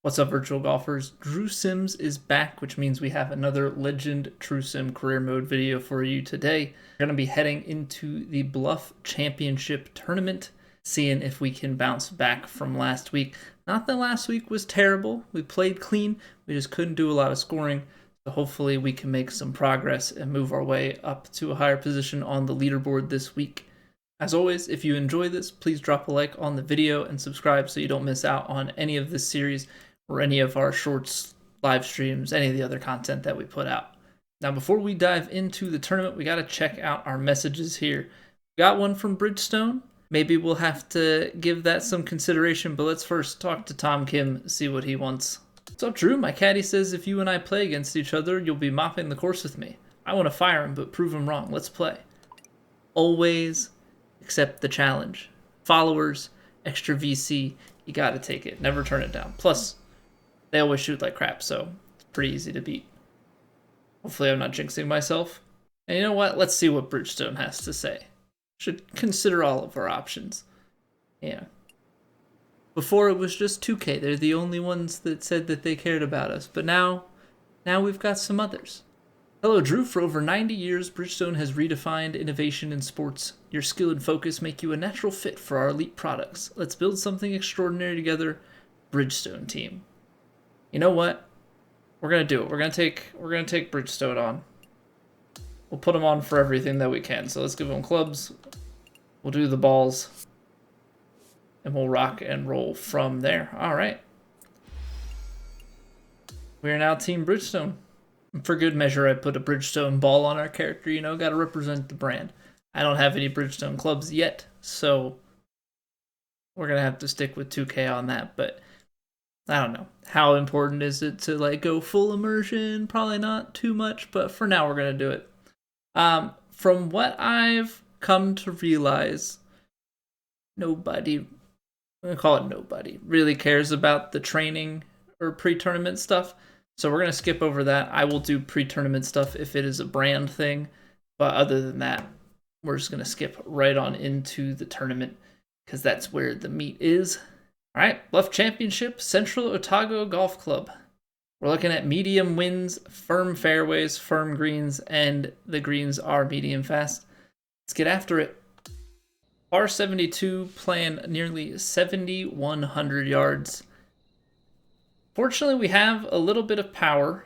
What's up, virtual golfers? Drew Sims is back, which means we have another Legend True Sim career mode video for you today. We're going to be heading into the Bluff Championship tournament, seeing if we can bounce back from last week. Not that last week was terrible. We played clean. We just couldn't do a lot of scoring. So hopefully we can make some progress and move our way up to a higher position on the leaderboard this week. As always, if you enjoy this, please drop a like on the video and subscribe so you don't miss out on any of this series or any of our shorts, live streams, any of the other content that we put out. Now, before we dive into the tournament, we got to check out our messages here. We got one from Bridgestone. Maybe we'll have to give that some consideration, but let's first talk to Tom Kim, see what he wants. What's up, Drew? My caddy says if you and I play against each other, you'll be mopping the course with me. I want to fire him, but prove him wrong. Let's play. Always accept the challenge. Followers, extra VC, you got to take it. Never turn it down. Plus, they always shoot like crap, so it's pretty easy to beat. Hopefully I'm not jinxing myself. And you know what? Let's see what Bridgestone has to say. Should consider all of our options. Yeah. Before it was just 2K. They're the only ones that said that they cared about us. But now we've got some others. Hello, Drew. For over 90 years, Bridgestone has redefined innovation in sports. Your skill and focus make you a natural fit for our elite products. Let's build something extraordinary together. Bridgestone team. You know what? We're gonna do it. We're gonna take Bridgestone on. We'll put them on for everything that we can. So let's give them clubs. We'll do the balls, and we'll rock and roll from there. All right. We are now Team Bridgestone. For good measure, I put a Bridgestone ball on our character. You know, got to represent the brand. I don't have any Bridgestone clubs yet, so we're gonna have to stick with 2K on that. But I don't know. How important is it to like go full immersion? Probably not too much, but for now we're gonna do it. From what I've come to realize, nobody, I'm gonna call it nobody, really cares about the training or pre-tournament stuff. So we're gonna skip over that. I will do pre-tournament stuff if it is a brand thing, but other than that, we're just gonna skip right on into the tournament because that's where the meat is. All right, Bluff Championship, Central Otago Golf Club. We're looking at medium winds, firm fairways, firm greens, and the greens are medium fast. Let's get after it. Par 72, playing nearly 7,100 yards. Fortunately, we have a little bit of power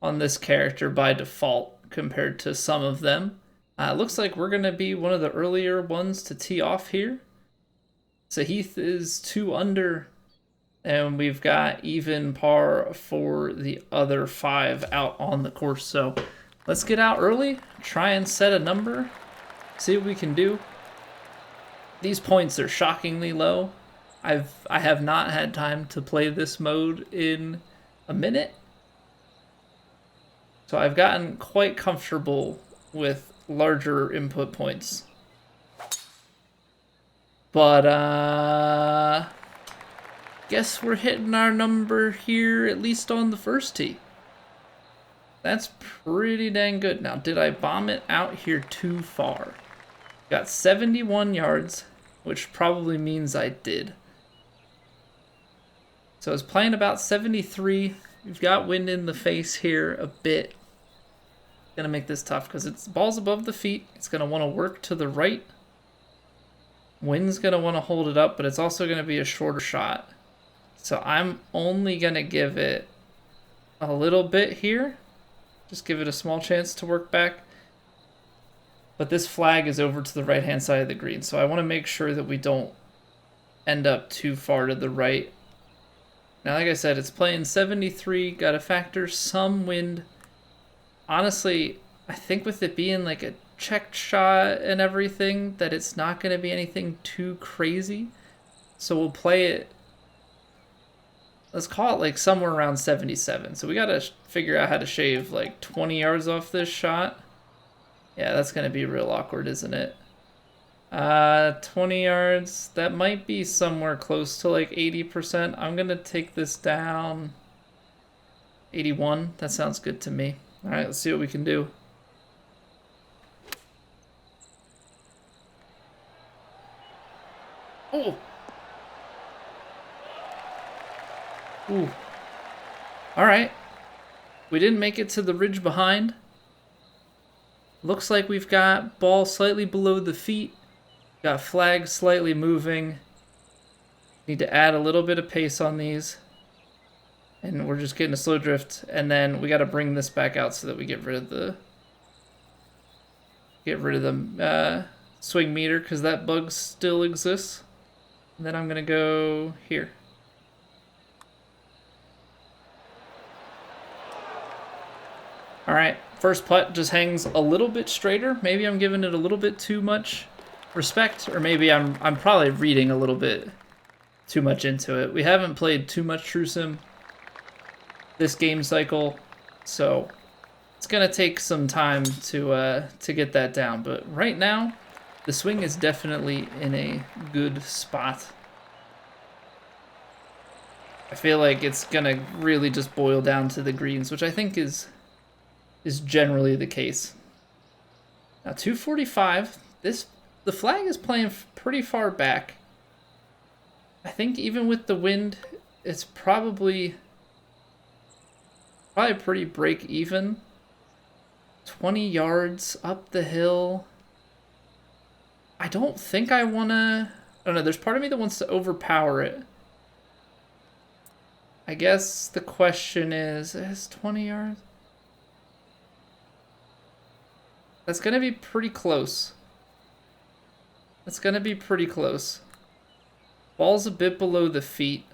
on this character by default compared to some of them. Looks like we're going to be one of the earlier ones to tee off here. Sahith is 2 under, and we've got even par for the other 5 out on the course. So let's get out early, try and set a number, see what we can do. These points are shockingly low. I have not had time to play this mode in a minute, so I've gotten quite comfortable with larger input points. But, guess we're hitting our number here, at least on the first tee. That's pretty dang good. Now, did I bomb it out here too far? Got 71 yards, which probably means I did. So I was playing about 73. We've got wind in the face here a bit. Gonna make this tough because it's ball's above the feet. It's gonna want to work to the right. Wind's going to want to hold it up, but it's also going to be a shorter shot. So I'm only going to give it a little bit here. Just give it a small chance to work back. But this flag is over to the right-hand side of the green, so I want to make sure that we don't end up too far to the right. Now, like I said, it's playing 73. Got to factor some wind. Honestly, I think with it being like a checked shot and everything, that it's not going to be anything too crazy. So we'll play it, let's call it like somewhere around 77. So we got to figure out how to shave like 20 yards off this shot. Yeah, that's going to be real awkward, isn't it? 20 yards, that might be somewhere close to like 80%. I'm going to take this down 81. That sounds good to me. All right, let's see what we can do. Oh! Ooh. All right. We didn't make it to the ridge behind. Looks like we've got ball slightly below the feet. Got flag slightly moving. Need to add a little bit of pace on these. And we're just getting a slow drift. And then we got to bring this back out so that we get rid of the swing meter, because that bug still exists. And then I'm going to go here. All right, first putt just hangs a little bit straighter. Maybe I'm giving it a little bit too much respect, or maybe I'm probably reading a little bit too much into it. We haven't played too much True Sim this game cycle, so it's gonna take some time to get that down. But right now, the swing is definitely in a good spot. I feel like it's gonna really just boil down to the greens, which I think is generally the case. Now 245. The flag is playing pretty far back. I think even with the wind, it's probably pretty break even. 20 yards up the hill. I don't think I want to... I don't know, there's part of me that wants to overpower it. I guess the question is 20 yards? That's going to be pretty close. That's going to be pretty close. Ball's a bit below the feet.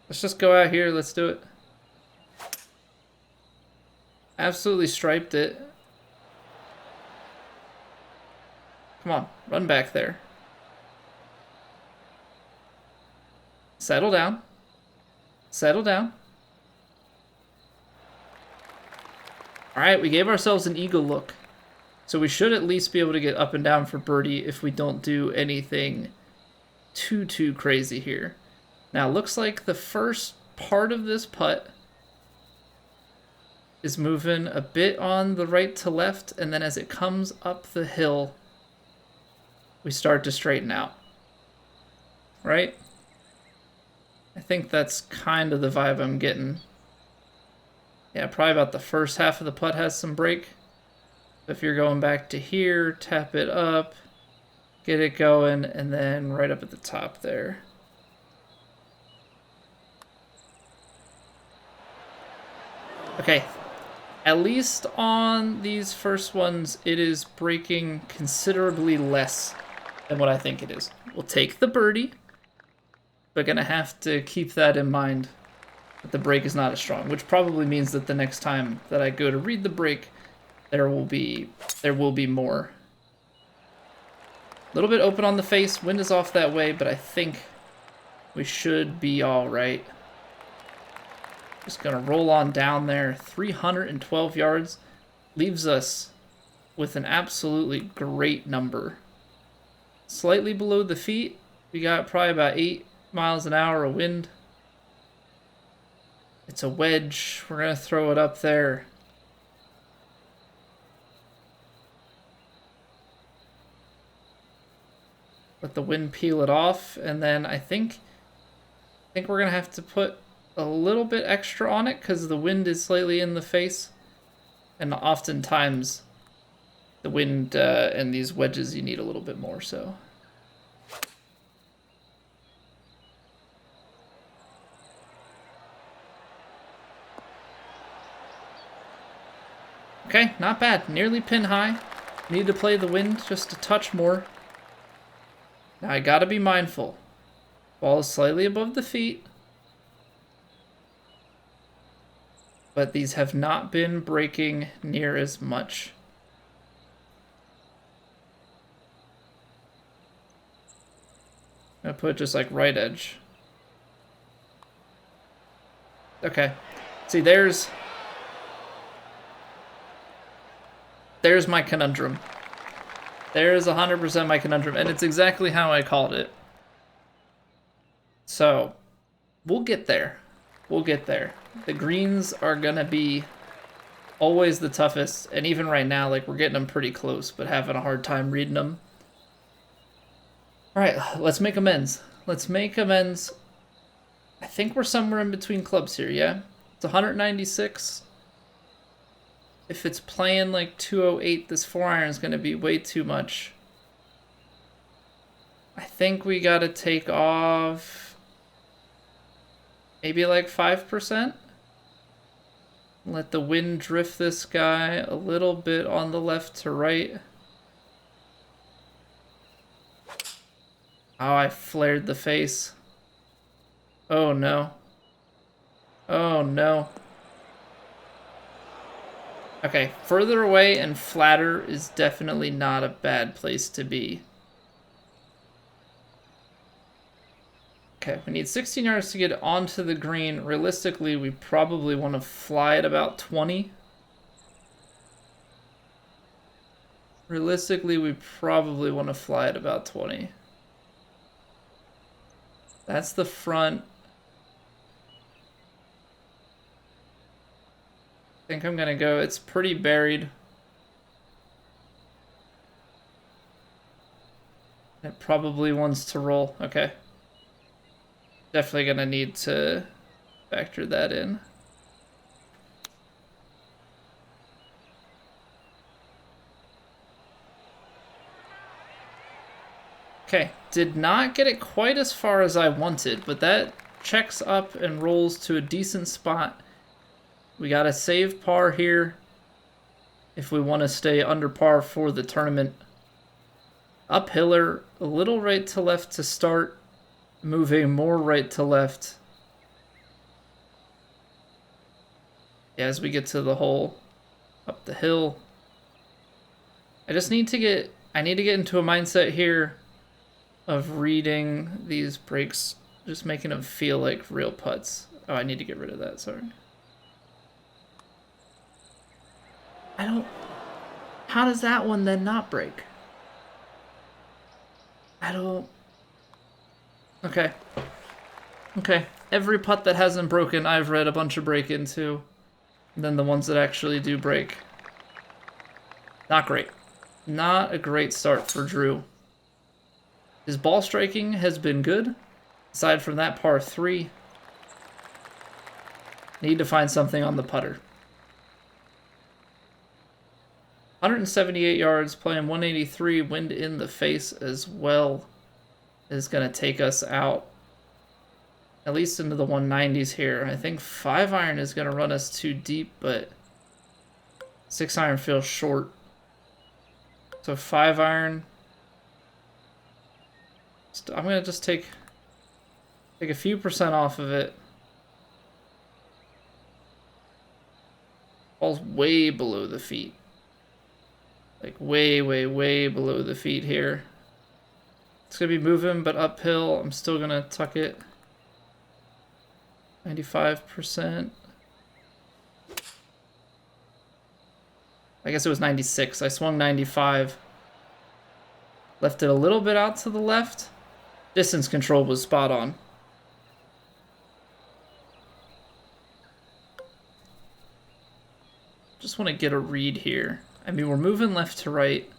Let's just go out here. Let's do it. Absolutely striped it. Come on, run back there. Settle down. Settle down. All right, we gave ourselves an eagle look. So we should at least be able to get up and down for birdie if we don't do anything too crazy here. Now, looks like the first part of this putt is moving a bit on the right to left, and then as it comes up the hill, we start to straighten out. Right? I think that's kind of the vibe I'm getting. Yeah, probably about the first half of the putt has some break. If you're going back to here, tap it up, get it going, and then right up at the top there. Okay, at least on these first ones, it is breaking considerably less than what I think it is. We'll take the birdie, but gonna have to keep that in mind, that the break is not as strong, which probably means that the next time that I go to read the break, there will be more. A little bit open on the face, wind is off that way, but I think we should be all right. Just gonna roll on down there. 312 yards leaves us with an absolutely great number. Slightly below the feet, we got probably about 8 miles an hour of wind. It's a wedge. We're gonna throw it up there. Let the wind peel it off, and then I think we're gonna have to put a little bit extra on it because the wind is slightly in the face, and oftentimes the wind and these wedges you need a little bit more. So okay, not bad. Nearly pin high. Need to play the wind just a touch more. Now I gotta be mindful. Ball is slightly above the feet. But these have not been breaking near as much. I'm gonna put just like right edge. Okay. See, there's my conundrum. There's 100% my conundrum, and it's exactly how I called it. So, we'll get there. We'll get there. The greens are gonna be always the toughest, and even right now, like, we're getting them pretty close, but having a hard time reading them. All right, let's make amends. Let's make amends. I think we're somewhere in between clubs here, yeah? It's 196. If it's playing like 208, this 4-iron is going to be way too much. I think we got to take off maybe like 5%. Let the wind drift this guy a little bit on the left to right. Oh, I flared the face. Oh no. Oh no. Okay, further away and flatter is definitely not a bad place to be. Okay, we need 16 yards to get onto the green. Realistically, we probably want to fly at about 20. Realistically, we probably want to fly at about 20. That's the front. I think I'm gonna go. It's pretty buried. It probably wants to roll. Okay. Definitely gonna need to factor that in. Okay, did not get it quite as far as I wanted, but that checks up and rolls to a decent spot. We gotta save par here if we want to stay under par for the tournament. Uphiller, a little right to left to start, moving more right to left. As we get to the hole, up the hill. I need to get into a mindset here of reading these breaks, just making them feel like real putts. Oh, I need to get rid of that, sorry. How does that one then not break? Okay. Okay. Every putt that hasn't broken, I've read a bunch of break into. And then the ones that actually do break. Not great. Not a great start for Drew. His ball striking has been good. Aside from that par 3. Need to find something on the putter. 178 yards, playing 183, wind in the face as well, is going to take us out at least into the 190s here. I think 5-iron is going to run us too deep, but 6-iron feels short. So 5-iron. I'm going to just take a few percent off of it. Ball's way below the feet. Like way, way, way below the feet here. It's going to be moving, but uphill. I'm still going to tuck it. 95%. I guess it was 96. I swung 95. Left it a little bit out to the left. Distance control was spot on. Just want to get a read here. I mean, we're moving left to right.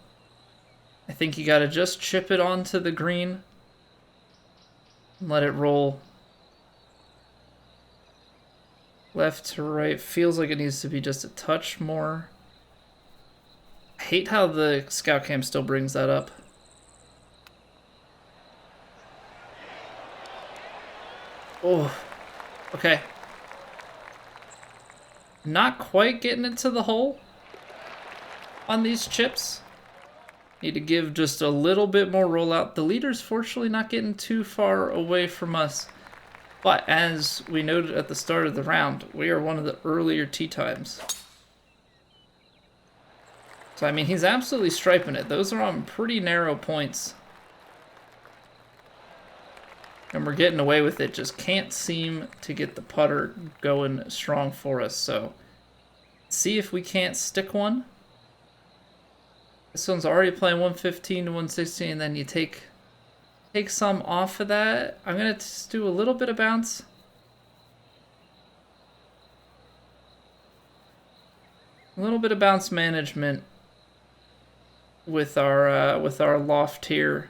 I think you got to just chip it onto the green and let it roll. Left to right feels like it needs to be just a touch more. I hate how the scout cam still brings that up. Oh, okay. Not quite getting it to the hole on these chips. Need to give just a little bit more rollout. The leader's fortunately not getting too far away from us. But as we noted at the start of the round, we are one of the earlier tee times. So, I mean, he's absolutely striping it. Those are on pretty narrow points. And we're getting away with it. Just can't seem to get the putter going strong for us. So, see if we can't stick one. This one's already playing 115 to 116, and then you take some off of that. I'm going to just do a little bit of bounce. A little bit of bounce management with our loft here.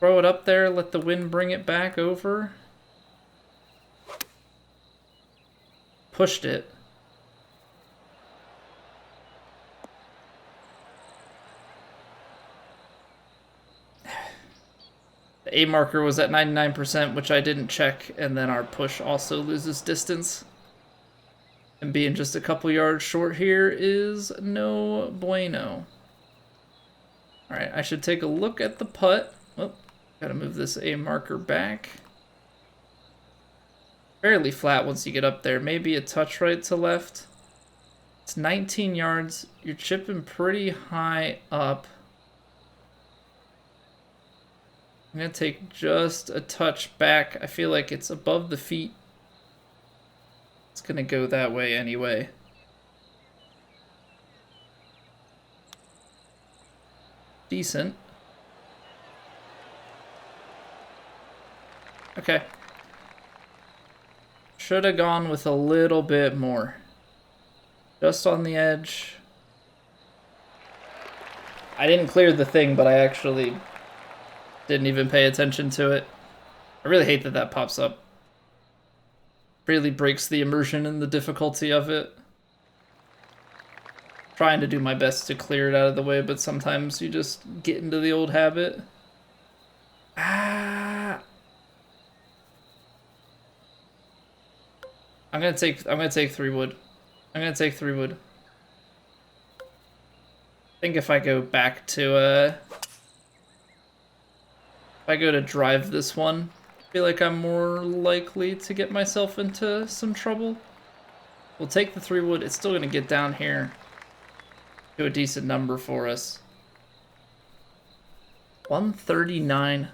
Throw it up there, let the wind bring it back over. Pushed it. The A marker was at 99%, which I didn't check, and then our push also loses distance. And being just a couple yards short here is no bueno. Alright, I should take a look at the putt. Oh, gotta move this A marker back. Fairly flat once you get up there. Maybe a touch right to left. It's 19 yards. You're chipping pretty high up. I'm going to take just a touch back. I feel like it's above the feet. It's going to go that way anyway. Decent. Okay. Should have gone with a little bit more. Just on the edge. I didn't clear the thing, but I actually didn't even pay attention to it. I really hate that that pops up. Really breaks the immersion and the difficulty of it. Trying to do my best to clear it out of the way, but sometimes you just get into the old habit. Ah! I'm gonna take 3 wood. I'm gonna take 3 wood. I think if I go back to if I go to drive this one, I feel like I'm more likely to get myself into some trouble. We'll take the 3 wood. It's still gonna get down here to a decent number for us. 139.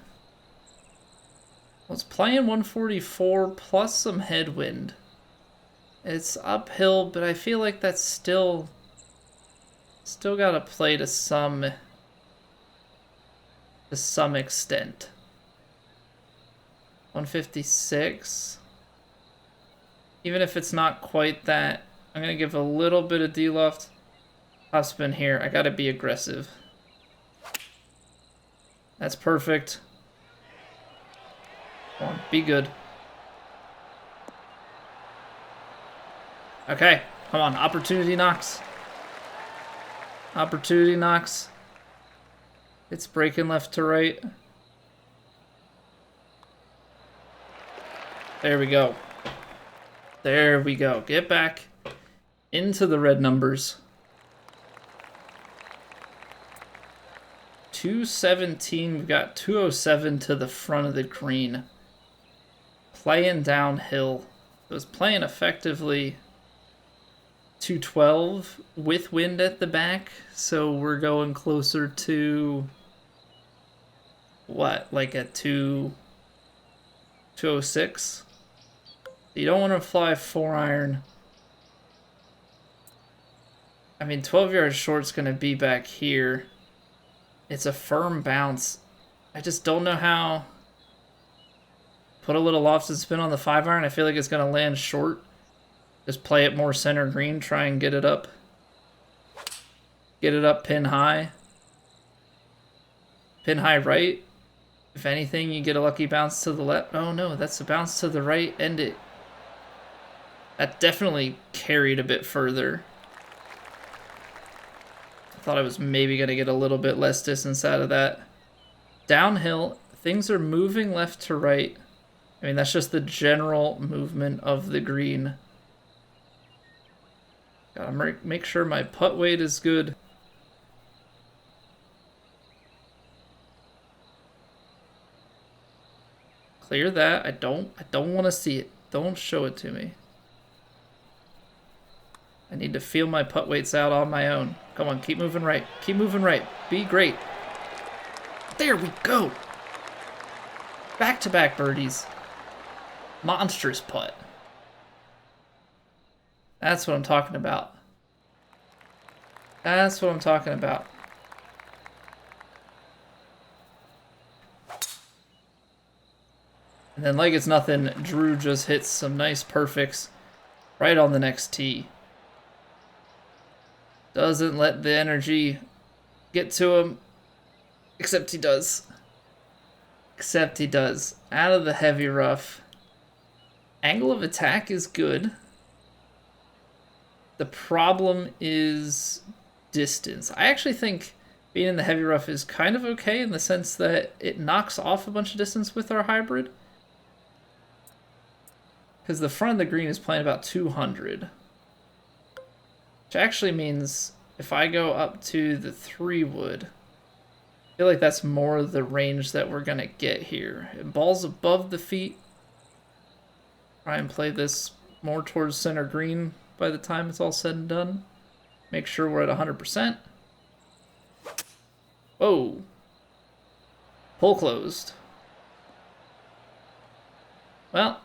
I was playing 144 plus some headwind. It's uphill, but I feel like that's still gotta play to some extent. 156. Even if it's not quite that, I'm gonna give a little bit of D-loft. Topspin here. I gotta be aggressive. That's perfect. Come on, be good. Okay, come on, opportunity knocks. Opportunity knocks. It's breaking left to right. There we go. There we go. Get back into the red numbers. 217. We've got 207 to the front of the green. Playing downhill. It was playing effectively 212 with wind at the back, so we're going closer to what, like a 206. You don't want to fly 4-iron. I mean, 12 yards short's going to be back here. It's a firm bounce. I just don't know how. Put a little lofted spin on the 5-iron. I feel like it's going to land short. Just play it more center green, try and get it up. Get it up pin high. Pin high right. If anything, you get a lucky bounce to the left. Oh no, that's a bounce to the right, and that definitely carried a bit further. I thought I was maybe going to get a little bit less distance out of that. Downhill, things are moving left to right. I mean, that's just the general movement of the green. Gotta make sure my putt weight is good. Clear that. I don't want to see it. Don't show it to me. I need to feel my putt weights out on my own. Come on, keep moving right. Keep moving right. Be great. There we go. Back-to-back birdies. Monstrous putt. That's what I'm talking about. That's what I'm talking about. And then like it's nothing, Drew just hits some nice perfects right on the next tee. Doesn't let the energy get to him, except he does. Except he does. Out of the heavy rough. Angle of attack is good. The problem is distance. I actually think being in the heavy rough is kind of okay in the sense that it knocks off a bunch of distance with our hybrid. Because the front of the green is playing about 200. Which actually means if I go up to the 3-wood, I feel like that's more the range that we're going to get here. It balls above the feet. Try and play this more towards center green by the time it's all said and done. Make sure we're at 100%. Whoa. Pull closed. Well.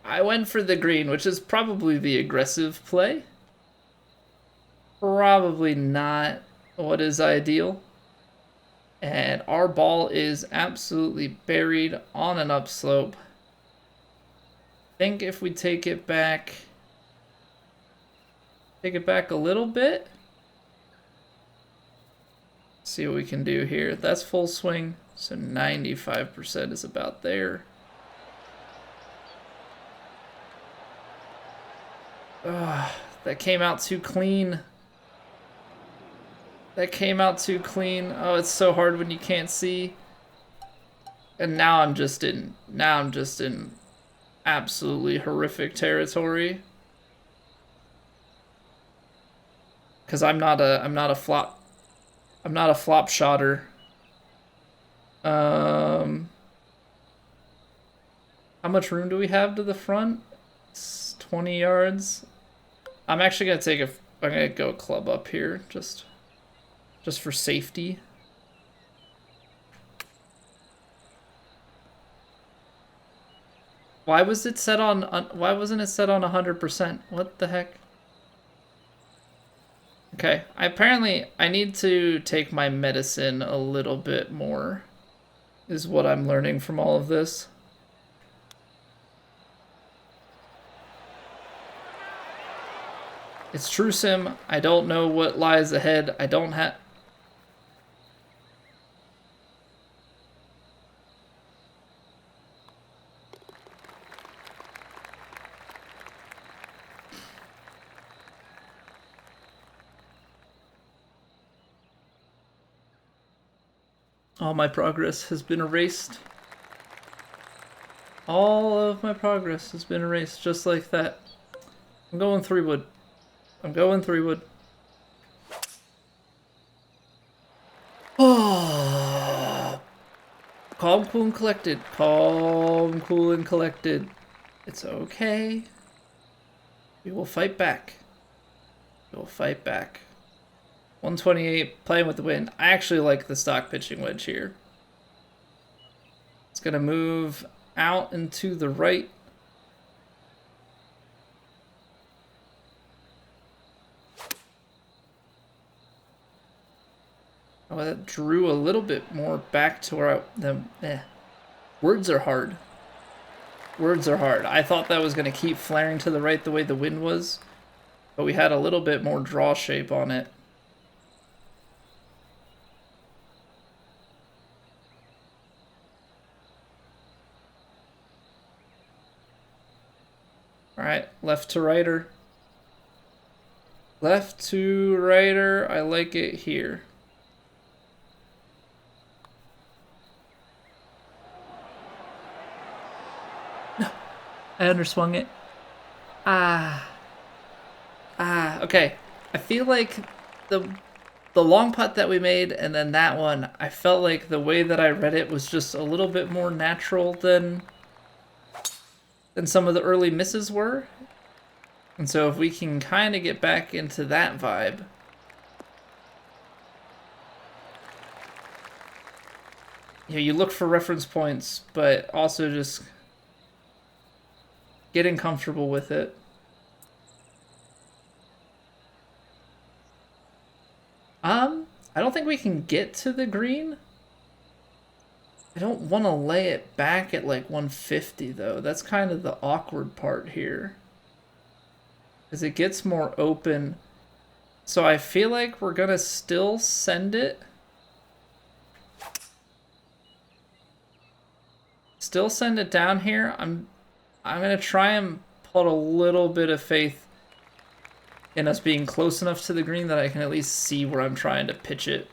I went for the green, which is probably the aggressive play. Probably not what is ideal. And our ball is absolutely buried on an upslope. I think if we take it back a little bit. See what we can do here. That's full swing, so 95% is about there. That came out too clean. That came out too clean. Oh, it's so hard when you can't see. And now I'm just in absolutely horrific territory. Cause I'm not a flop shotter. How much room do we have to the front? It's 20 yards. I'm actually gonna I'm gonna go club up here just for safety. Why wasn't it set on 100%? What the heck? Okay, I need to take my medicine a little bit more, is what I'm learning from all of this. It's true sim. I don't know what lies ahead. I don't have... All my progress has been erased. All of my progress has been erased, just like that. I'm going 3-wood. I'm going 3-wood. Oh. Calm, cool, and collected. Calm, cool, and collected. It's okay. We will fight back. We will fight back. 128, playing with the wind. I actually like the stock pitching wedge here. It's going to move out and to the right. Oh, that drew a little bit more back to where Words are hard. Words are hard. I thought that was going to keep flaring to the right the way the wind was, but we had a little bit more draw shape on it. Alright, left to righter. Left to righter, I like it here. No, I underswung it. Okay. I feel like the long putt that we made and then that one, I felt like the way that I read it was just a little bit more natural than some of the early misses were. And so if we can kind of get back into that vibe. You know, you look for reference points, but also just getting comfortable with it. I don't think we can get to the green. I don't want to lay it back at like 150 though. That's kind of the awkward part here. As it gets more open, So I feel like we're gonna still send it. Still send it down here. I'm gonna try and put a little bit of faith in us being close enough to the green that I can at least see where I'm trying to pitch it.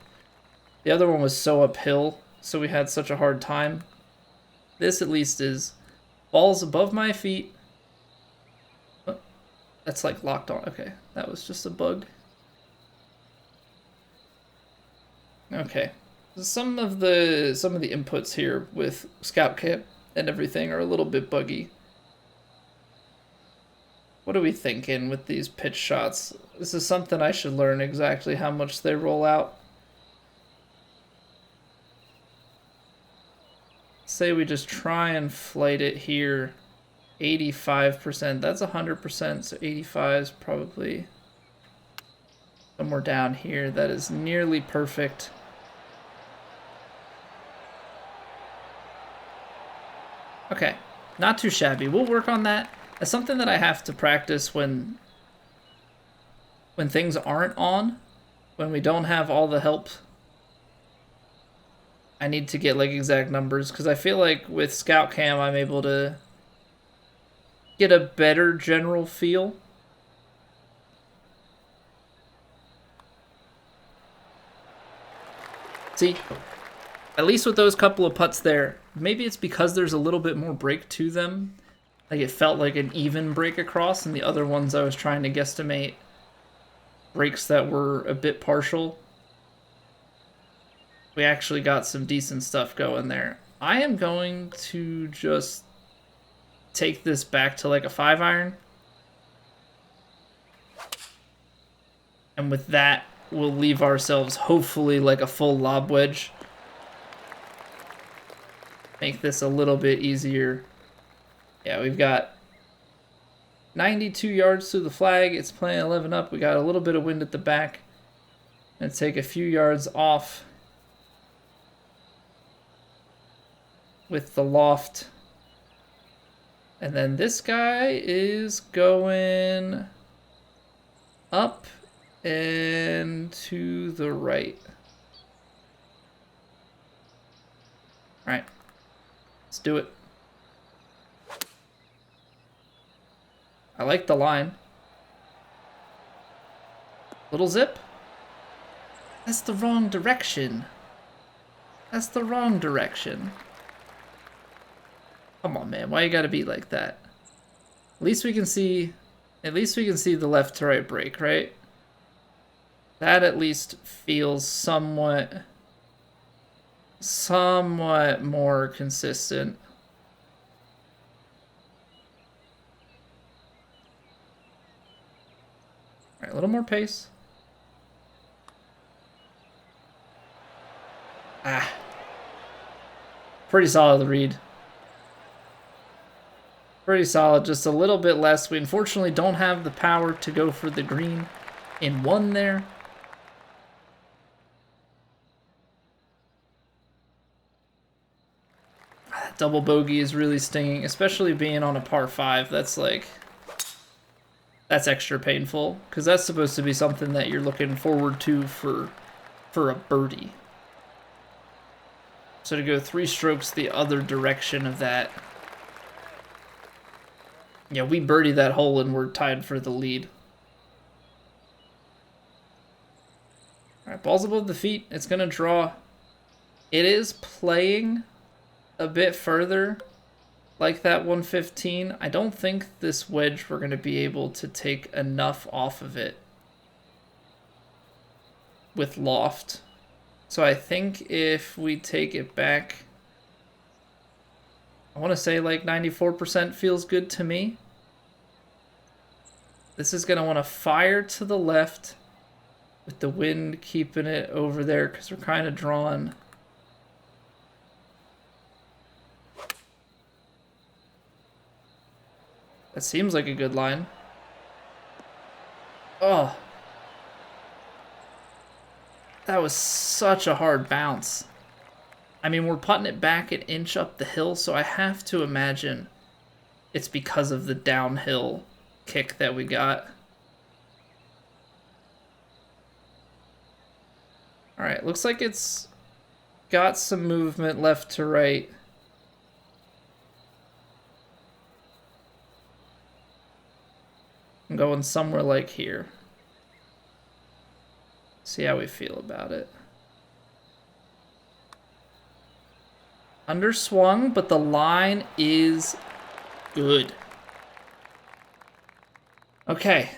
The other one was so uphill, so we had such a hard time. This at least is balls above my feet. Oh, that's like locked on. Okay, that was just a bug. Okay, some of the inputs here with Scout Camp and everything are a little bit buggy. What are we thinking with these pitch shots? This is something I should learn exactly how much they roll out. Say we just try and flight it here. 85%, that's 100%, so 85 is probably somewhere down here. That is nearly perfect. Okay, not too shabby. We'll work on that. That's something that I have to practice when things aren't on, when we don't have all the help. I need to get like exact numbers because I feel like with Scout Cam I'm able to get a better general feel. See, at least with those couple of putts there, maybe it's because there's a little bit more break to them. Like it felt like an even break across, and the other ones I was trying to guesstimate breaks that were a bit partial. We actually got some decent stuff going there. I am going to just take this back to like a 5-iron. And with that, we'll leave ourselves hopefully like a full lob wedge. Make this a little bit easier. Yeah, we've got 92 yards to the flag. It's playing 11 up. We got a little bit of wind at the back. And take a few yards off with the loft. And then this guy is going up and to the right. All right, let's do it. I like the line. Little zip. That's the wrong direction. That's the wrong direction. Come on, man. Why you gotta be like that? At least we can see the left to right break, right? That at least feels somewhat more consistent. All right, a little more pace. Pretty solid read. Pretty solid, just a little bit less. We unfortunately don't have the power to go for the green in one there. Double bogey is really stinging, especially being on a par 5. That's extra painful because that's supposed to be something that you're looking forward to for a birdie. So to go 3 strokes the other direction of that. Yeah, we birdied that hole and we're tied for the lead. All right, ball's above the feet. It's going to draw. It is playing a bit further like that 115. I don't think this wedge we're going to be able to take enough off of it with loft. So I think if we take it back, I want to say like 94% feels good to me. This is going to want to fire to the left with the wind keeping it over there because we're kind of drawn. That seems like a good line. Oh. That was such a hard bounce. I mean, we're putting it back an inch up the hill, so I have to imagine it's because of the downhill kick that we got. All right, looks like it's got some movement left to right. I'm going somewhere like here. See how we feel about it. Underswung, but the line is good. Okay.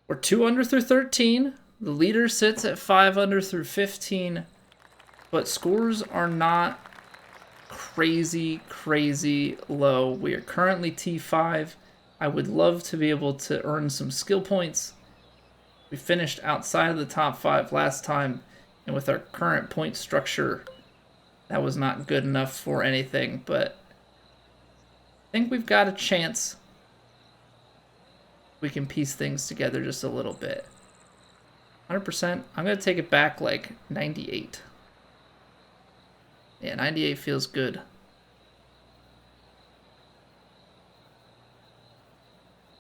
We're 2 under through 13. The leader sits at 5 under through 15. But scores are not crazy low. We are currently T5. I would love to be able to earn some skill points. We finished outside of the top 5 last time, and with our current point structure, that was not good enough for anything, but I think we've got a chance. We can piece things together just a little bit. 100%. I'm going to take it back like 98. Yeah, 98 feels good.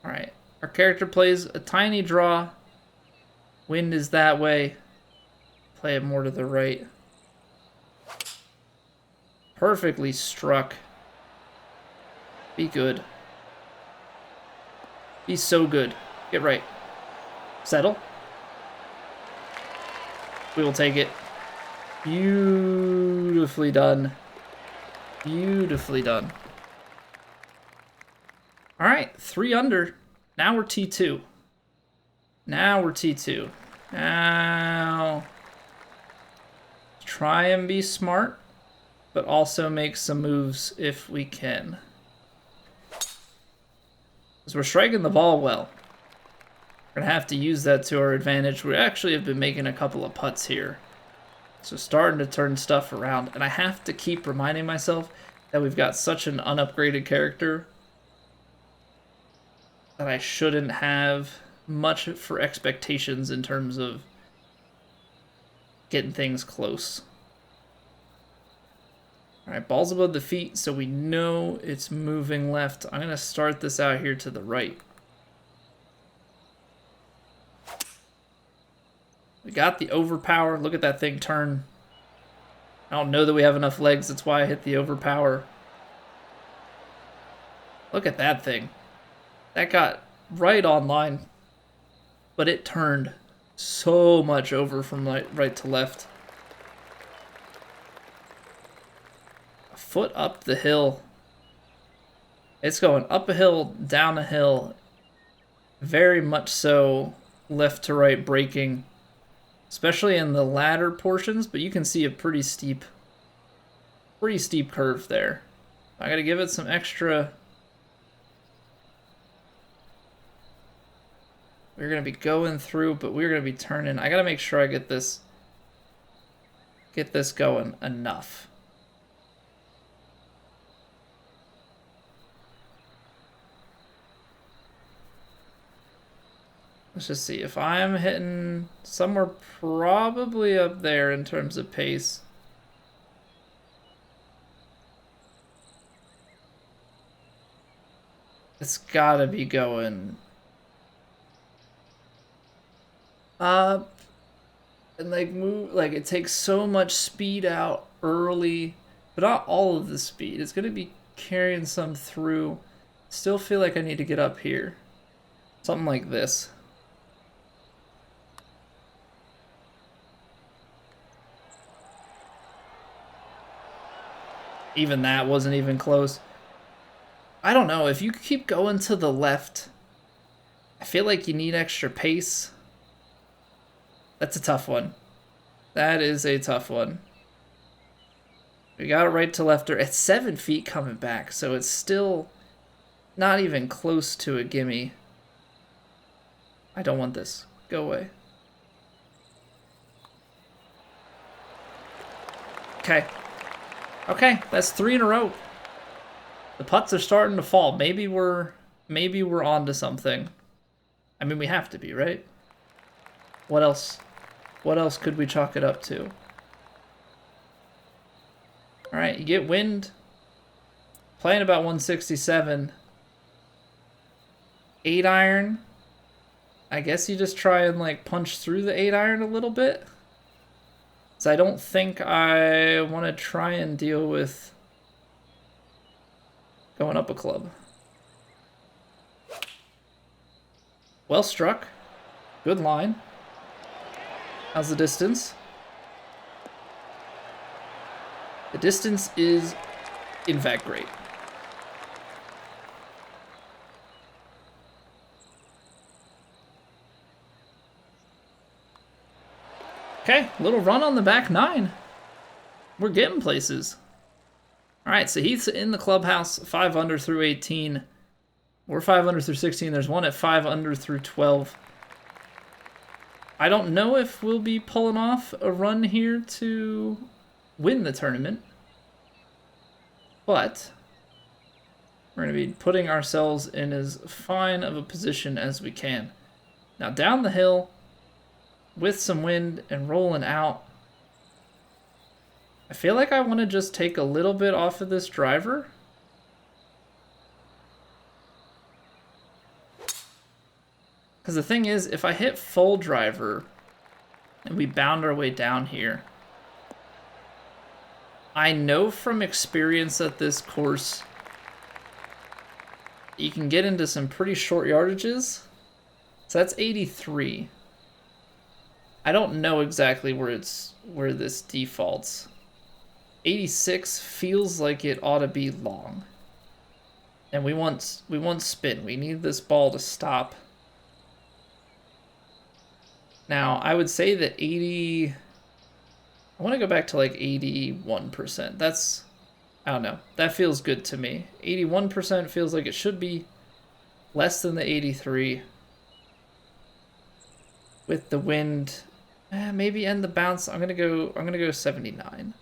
Alright, our character plays a tiny draw. Wind is that way. Play it more to the right. Perfectly struck. Be good. Be so good. Get right. Settle. We will take it. Beautifully done. Beautifully done. All right, 3 under. Now we're T2. Now we're T2. Now try and be smart, but also make some moves if we can. Because we're striking the ball well. We're going to have to use that to our advantage. We actually have been making a couple of putts here. So starting to turn stuff around. And I have to keep reminding myself that we've got such an unupgraded character that I shouldn't have much for expectations in terms of getting things close. Alright, ball's above the feet, so we know it's moving left. I'm going to start this out here to the right. We got the overpower. Look at that thing turn. I don't know that we have enough legs. That's why I hit the overpower. Look at that thing. That got right on line. But it turned so much over from right to left. A foot up the hill. It's going up a hill, down a hill. Very much so left to right braking. Especially in the latter portions, but you can see a pretty steep curve there. I gotta give it some extra. We're gonna be going through, but we're gonna be turning. I gotta make sure I get this going enough. Let's just see. If I'm hitting somewhere probably up there in terms of pace. It's gotta be going up. And like move, like it takes so much speed out early, but not all of the speed. It's gonna be carrying some through. Still feel like I need to get up here. Something like this. Even that wasn't even close. I don't know. If you keep going to the left, I feel like you need extra pace. That's a tough one. That is a tough one. We got it right to left. It's 7 feet coming back, so it's still not even close to a gimme. I don't want this. Go away. Okay. Okay, that's 3 in a row. The putts are starting to fall. Maybe we're onto something. I mean, we have to be, right? What else? What else could we chalk it up to? All right, you get wind. Playing about 167. 8 iron. I guess you just try and like punch through the 8 iron a little bit. So I don't think I want to try and deal with going up a club. Well struck. Good line. How's the distance? The distance is, in fact, great. Okay, little run on the back nine. We're getting places. All right, so Heath's in the clubhouse, 5 under through 18. We're 5 under through 16. There's one at 5 under through 12. I don't know if we'll be pulling off a run here to win the tournament, but we're going to be putting ourselves in as fine of a position as we can. Now down the hill with some wind and rolling out, I feel like I want to just take a little bit off of this driver. Because the thing is, if I hit full driver and we bound our way down here, I know from experience at this course, you can get into some pretty short yardages. So that's 83. I don't know exactly where this defaults. 86 feels like it ought to be long. And we want spin. We need this ball to stop. Now, I would say that 80... I want to go back to like 81%. That's... I don't know. That feels good to me. 81% feels like it should be less than the 83. With the wind, maybe end the bounce. I'm gonna go 79.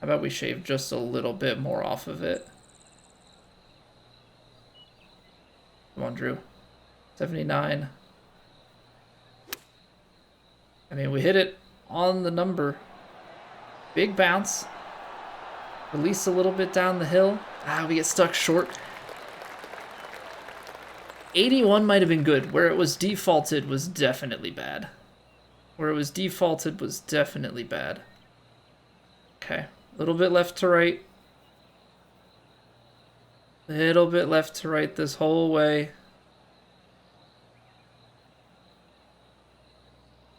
How about we shave just a little bit more off of it? Come on, Drew. 79. I mean, we hit it on the number. Big bounce. Release a little bit down the hill. We get stuck short. 81 might have been good. Where it was defaulted was definitely bad. Okay. A little bit left to right. Little bit left to right this whole way.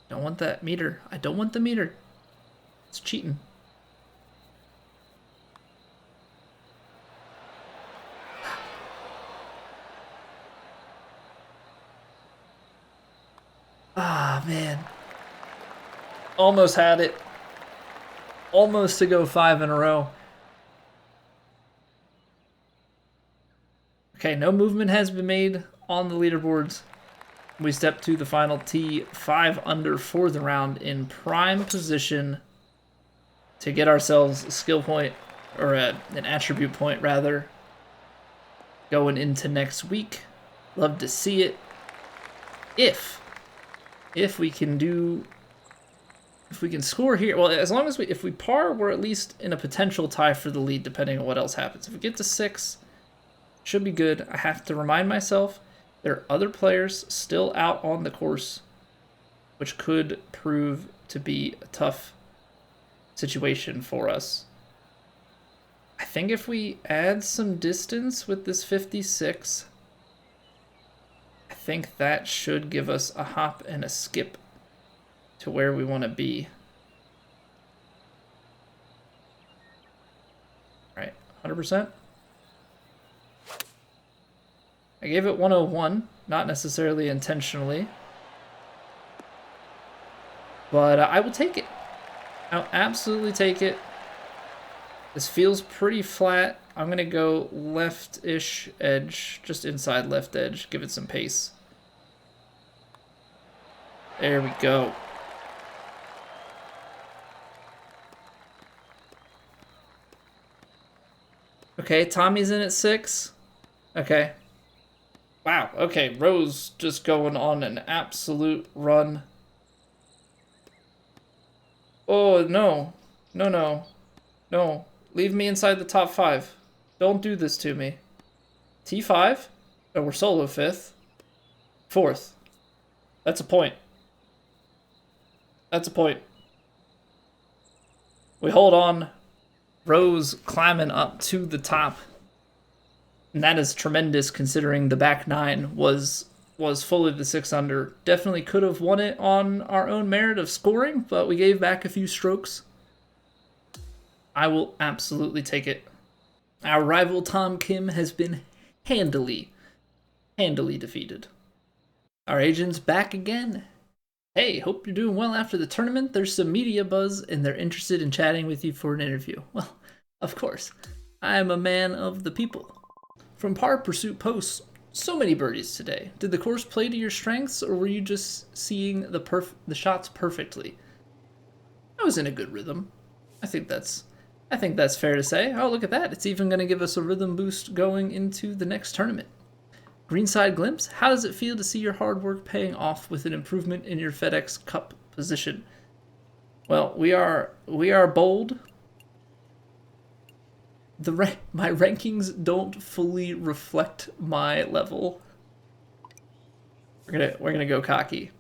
Don't want that meter. I don't want the meter. It's cheating. Ah, man. Almost had it. Almost to go 5 in a row. Okay, no movement has been made on the leaderboards. We step to the final tee, 5 under for the round, in prime position to get ourselves a skill point, or an attribute point rather, going into next week. Love to see it. If we can score here, well, as long as if we par, we're at least in a potential tie for the lead, depending on what else happens. If we get to 6, should be good. I have to remind myself there are other players still out on the course, which could prove to be a tough situation for us. I think if we add some distance with this 56, I think that should give us a hop and a skip to where we want to be. All right, 100%. I gave it 101, not necessarily intentionally, but I will take it. I'll absolutely take it. This feels pretty flat. I'm going to go left-ish edge, just inside left edge, give it some pace. There we go. Okay, Tommy's in at 6. Okay. Wow, okay, Rose just going on an absolute run. Oh, no. No. Leave me inside the top 5. Don't do this to me. T5? Oh, we're solo 5th. 4th. That's a point. We hold on. Rose climbing up to the top. And that is tremendous considering the back nine was fully the 6 under. Definitely could have won it on our own merit of scoring, but we gave back a few strokes. I will absolutely take it. Our rival Tom Kim has been handily defeated. Our agent's back again. Hey, hope you're doing well after the tournament. There's some media buzz and they're interested in chatting with you for an interview. Well, of course. I am a man of the people. From Par Pursuit Posts, so many birdies today. Did the course play to your strengths or were you just seeing the shots perfectly? I was in a good rhythm. I think that's fair to say. Oh, look at that. It's even going to give us a rhythm boost going into the next tournament. Greenside Glimpse, how does it feel to see your hard work paying off with an improvement in your FedEx Cup position? Well, we are bold. My rankings don't fully reflect my level. We're gonna go cocky.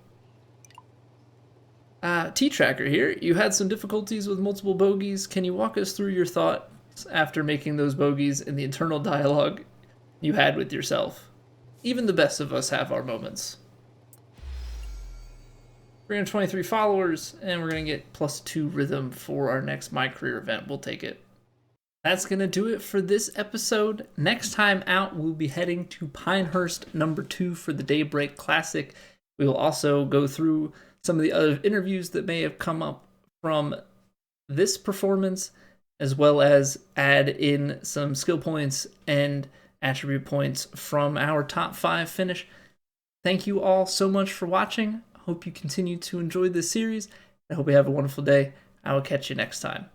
T-Tracker here. You had some difficulties with multiple bogeys. Can you walk us through your thoughts after making those bogeys and the internal dialogue you had with yourself? Even the best of us have our moments. 323 followers, and we're going to get +2 rhythm for our next My Career event. We'll take it. That's going to do it for this episode. Next time out, we'll be heading to Pinehurst #2 for the Daybreak Classic. We will also go through some of the other interviews that may have come up from this performance, as well as add in some skill points and attribute points from our top 5 finish. Thank you all so much for watching. Hope you continue to enjoy this series. I hope you have a wonderful day. I will catch you next time.